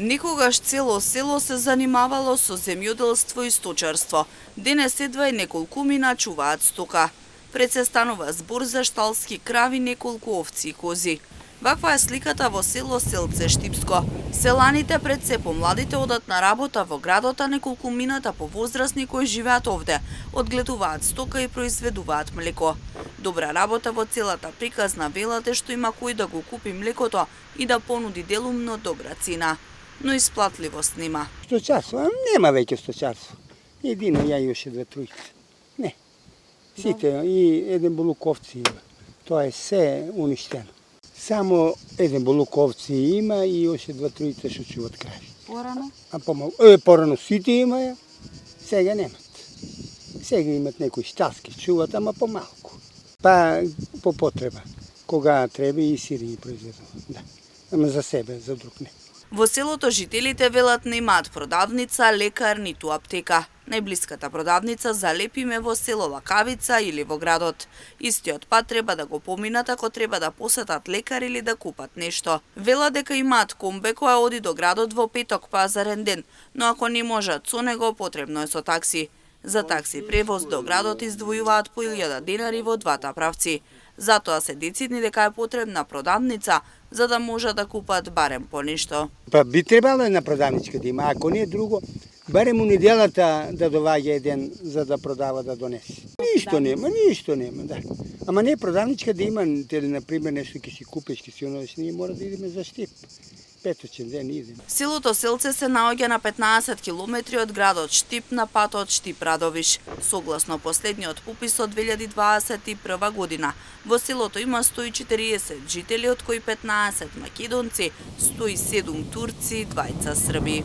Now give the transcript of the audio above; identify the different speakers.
Speaker 1: Некогаш цело село се занимавало со земјоделство и сточарство. Денес едва и неколкумина чуваат стока. Пред се станува збор за шталски крави, неколку овци и кози. Ваква е сликата во село Селце Штипско. Селаните пред се помладите одат на работа во градот, а неколкумината повозрасни кои живеат овде, одгледуваат стока и произведуваат млеко. Добра работа во целата приказна, велате што има кој да го купи млекото и да понуди делумно добра цена. Но исплатливост нема.
Speaker 2: Сточарство, нема веќе сточарство. Едино ја и още две тројца. Не. Сите и еден булук овци има. Тоа е се уништено. Само еден булук овци има и още две тројца што чуват крави.
Speaker 1: Порано?
Speaker 2: Порано сите имаја, сега немат. Сега имат некои шталски чуват, ама помалку. Па по потреба. Кога треба и сирење произведува. Да. Ама за себе, за друг не.
Speaker 1: Во селото жителите велат немаат продавница, лекар, ниту аптека. Најблиската продавница за Лепиме во село Лакавица или во градот. Истиот пат треба да го поминат ако треба да посетат лекар или да купат нешто. Вела дека имаат комбе која оди до градот во петок пазарен ден, но ако не можат со него, потребно е со такси. За такси превоз до градот издвојуваат по 1000 денари во двата правци. Затоа се децидни дека е потребна продавница, за да можат да купат барем по нешто.
Speaker 2: Па би требало една продавничка да има, ако не друго, барем у неделата да доваѓа еден за да продава да донесе. Ништо нема, да. Ама не продавничка да има, например, нешто ќе си купиш, ќе си онодеш, ние мора да идеме за Штип. Петочен ден идеме.
Speaker 1: Селото Селце се наоѓа на 15 километри од градот Штип на патот Штип-Радовиш. Согласно последниот попис од 2021 година, во селото има 140 жители, од кои 15 македонци, 107 турци, 2 Срби.